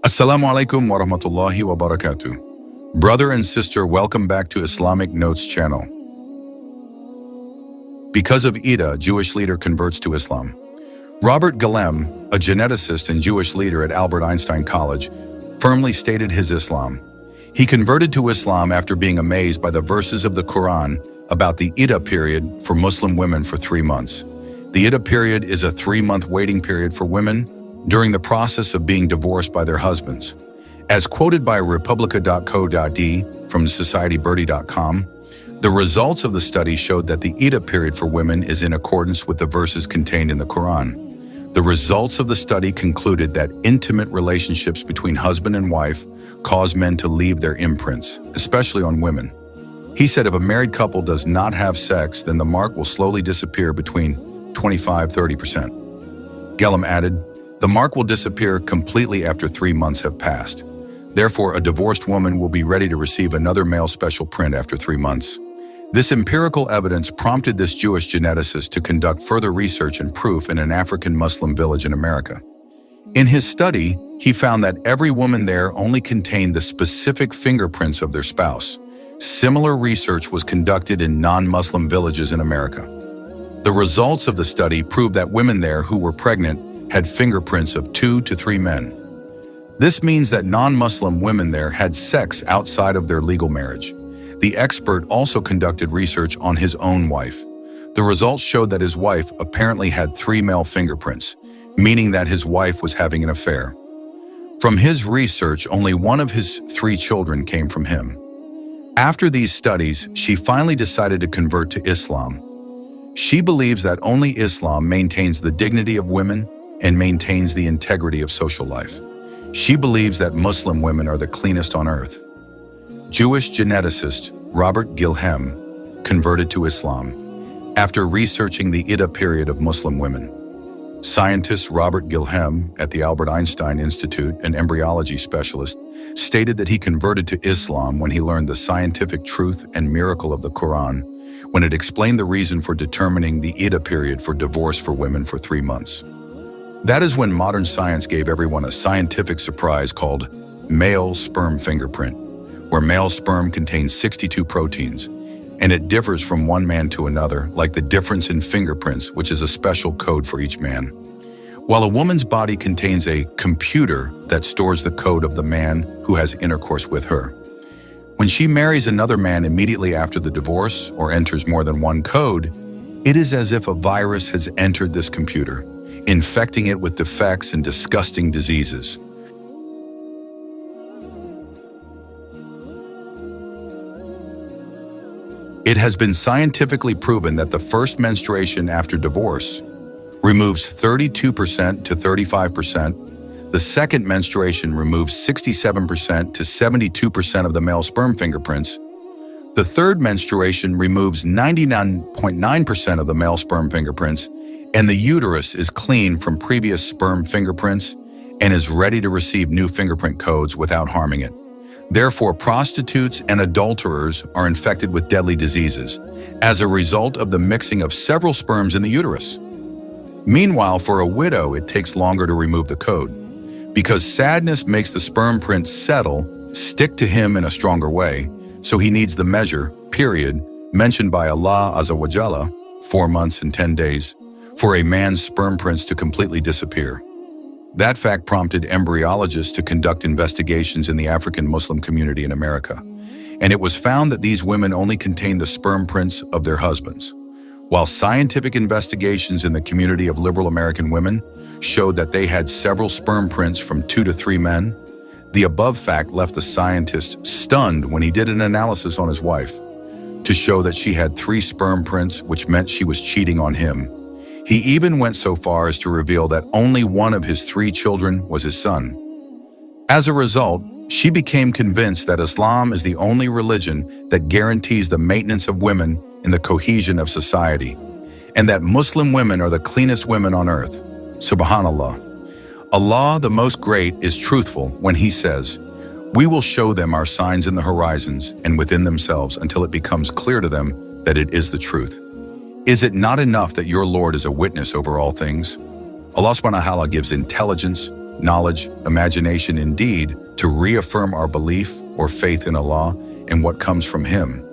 Assalamu alaikum wa rahmatullahi wa barakatuh. Brother and sister, welcome back to Islamic Notes channel. Because of Iddah, Jewish leader converts to Islam. Robert Guilhem, a geneticist and Jewish leader at Albert Einstein College, firmly stated his Islam. He converted to Islam after being amazed by the verses of the Quran about the Iddah period for Muslim women for 3 months. The Iddah period is a 3-month waiting period for women during the process of being divorced by their husbands. As quoted by Republica.co.de from societybirdie.com, the results of the study showed that the Iddah period for women is in accordance with the verses contained in the Quran. The results of the study concluded that intimate relationships between husband and wife cause men to leave their imprints, especially on women. He said if a married couple does not have sex, then the mark will slowly disappear between 25–30%. Guilhem added, the mark will disappear completely after 3 months have passed. Therefore, a divorced woman will be ready to receive another male special print after 3 months. This empirical evidence prompted this Jewish geneticist to conduct further research and proof in an African Muslim village in America. In his study, he found that every woman there only contained the specific fingerprints of their spouse. Similar research was conducted in non-Muslim villages in America. The results of the study proved that women there who were pregnant had fingerprints of 2 to 3 men. This means that non-Muslim women there had sex outside of their legal marriage. The expert also conducted research on his own wife. The results showed that his wife apparently had 3 male fingerprints, meaning that his wife was having an affair. From his research, only one of his 3 children came from him. After these studies, she finally decided to convert to Islam. She believes that only Islam maintains the dignity of women and maintains the integrity of social life. She believes that Muslim women are the cleanest on earth. Jewish geneticist Robert Guilhem converted to Islam after researching the Iddah period of Muslim women. Scientist Robert Guilhem at the Albert Einstein Institute, an embryology specialist, stated that he converted to Islam when he learned the scientific truth and miracle of the Quran, when it explained the reason for determining the Iddah period for divorce for women for 3 months. That is when modern science gave everyone a scientific surprise called male sperm fingerprint, where male sperm contains 62 proteins, and it differs from one man to another, like the difference in fingerprints, which is a special code for each man. While a woman's body contains a computer that stores the code of the man who has intercourse with her. When she marries another man immediately after the divorce or enters more than one code, it is as if a virus has entered this computer, infecting it with defects and disgusting diseases. It has been scientifically proven that the first menstruation after divorce removes 32% to 35%, the second menstruation removes 67% to 72% of the male sperm fingerprints, the third menstruation removes 99.9% of the male sperm fingerprints, and the uterus is clean from previous sperm fingerprints and is ready to receive new fingerprint codes without harming it. Therefore, prostitutes and adulterers are infected with deadly diseases as a result of the mixing of several sperms in the uterus. Meanwhile, for a widow, it takes longer to remove the code because sadness makes the sperm print settle, stick to him in a stronger way, so he needs the measure, period, mentioned by Allah Azza wa Jalla, 4 months and 10 days, for a man's sperm prints to completely disappear. That fact prompted embryologists to conduct investigations in the African Muslim community in America, and it was found that these women only contained the sperm prints of their husbands. While scientific investigations in the community of liberal American women showed that they had several sperm prints from 2 to 3 men, the above fact left the scientist stunned when he did an analysis on his wife to show that she had 3 sperm prints, which meant she was cheating on him. He even went so far as to reveal that only one of his 3 children was his son. As a result, she became convinced that Islam is the only religion that guarantees the maintenance of women in the cohesion of society, and that Muslim women are the cleanest women on earth. Subhanallah. Allah, the Most Great, is truthful when He says, "We will show them our signs in the horizons and within themselves until it becomes clear to them that it is the truth." Is it not enough that your Lord is a witness over all things? Allah subhanahu wa ta'ala gives intelligence, knowledge, imagination, and deed to reaffirm our belief or faith in Allah and what comes from Him.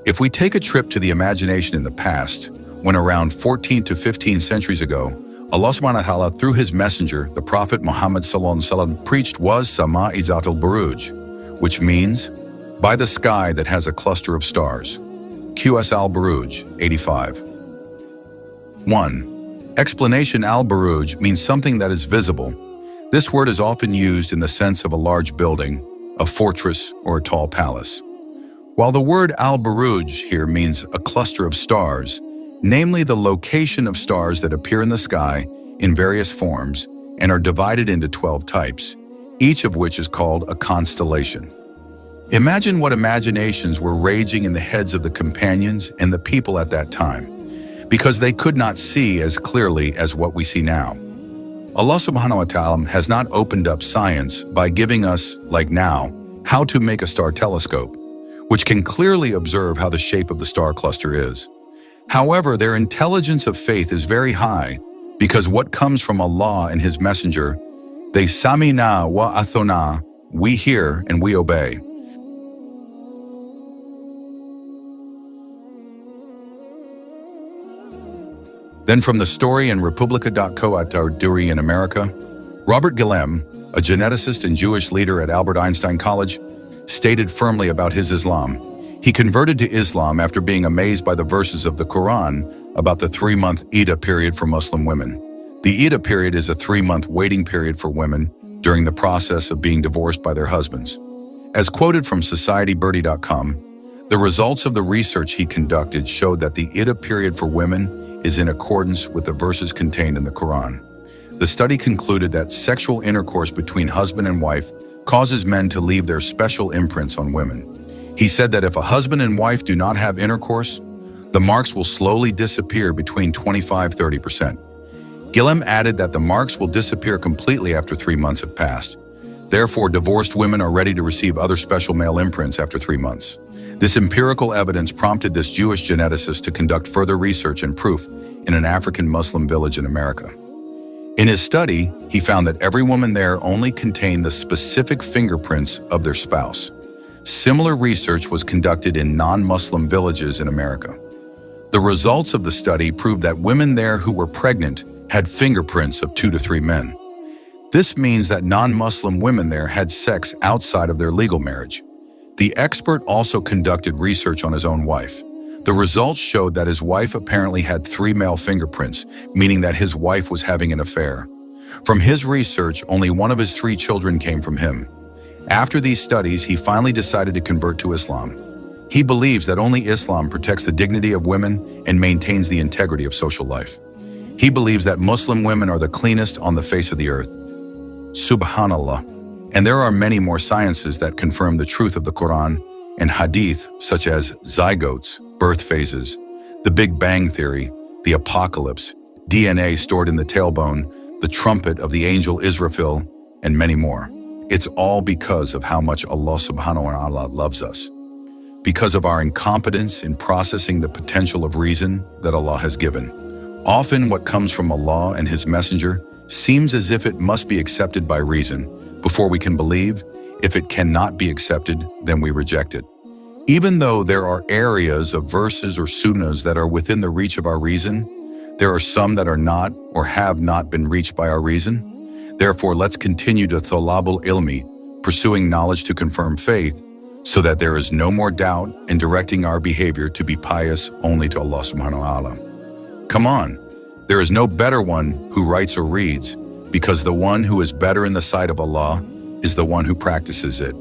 If we take a trip to the imagination in the past, when around 14 to 15 centuries ago, Allah subhanahu wa ta'ala through His messenger, the Prophet Muhammad sallallahu alaihi wasallam, preached was Sama Izatul Buruj, which means by the sky that has a cluster of stars. QS al-Buruj, 85. 1. Explanation al-Buruj means something that is visible. This word is often used in the sense of a large building, a fortress, or a tall palace. While the word al-Buruj here means a cluster of stars, namely the location of stars that appear in the sky in various forms and are divided into 12 types, each of which is called a constellation. Imagine what imaginations were raging in the heads of the companions and the people at that time, because they could not see as clearly as what we see now. Allah subhanahu wa ta'ala has not opened up science by giving us, like now, how to make a star telescope, which can clearly observe how the shape of the star cluster is. However, their intelligence of faith is very high because what comes from Allah and His messenger, they samina wa athona, we hear and we obey. Then from the story in Republica.co.uk in America, Robert Guilhem, a geneticist and Jewish leader at Albert Einstein College, stated firmly about his Islam. He converted to Islam after being amazed by the verses of the Quran about the 3-month Iddah period for Muslim women. The Iddah period is a 3-month waiting period for women during the process of being divorced by their husbands. As quoted from SocietyBirdie.com, the results of the research he conducted showed that the Iddah period for women is in accordance with the verses contained in the Quran. The study concluded that sexual intercourse between husband and wife causes men to leave their special imprints on women. He said that if a husband and wife do not have intercourse, the marks will slowly disappear between 25–30%. Guilhem added that the marks will disappear completely after 3 months have passed. Therefore, divorced women are ready to receive other special male imprints after 3 months. This empirical evidence prompted this Jewish geneticist to conduct further research and proof in an African Muslim village in America. In his study, he found that every woman there only contained the specific fingerprints of their spouse. Similar research was conducted in non-Muslim villages in America. The results of the study proved that women there who were pregnant had fingerprints of 2 to 3 men. This means that non-Muslim women there had sex outside of their legal marriage. The expert also conducted research on his own wife. The results showed that his wife apparently had 3 male fingerprints, meaning that his wife was having an affair. From his research, only 1 of his 3 children came from him. After these studies, he finally decided to convert to Islam. He believes that only Islam protects the dignity of women and maintains the integrity of social life. He believes that Muslim women are the cleanest on the face of the earth. Subhanallah. And there are many more sciences that confirm the truth of the Quran and Hadith, such as zygotes, birth phases, the Big Bang Theory, the apocalypse, DNA stored in the tailbone, the trumpet of the angel Israfil, and many more. It's all because of how much Allah subhanahu wa ta'ala loves us. Because of our incompetence in processing the potential of reason that Allah has given. Often what comes from Allah and His messenger seems as if it must be accepted by reason before we can believe. If it cannot be accepted, then we reject it. Even though there are areas of verses or sunnahs that are within the reach of our reason, there are some that are not or have not been reached by our reason. Therefore, let's continue to thalabul ilmi, pursuing knowledge to confirm faith, so that there is no more doubt in directing our behavior to be pious only to Allah subhanahu wa ta'ala. Come on, there is no better one who writes or reads, because the one who is better in the sight of Allah is the one who practices it.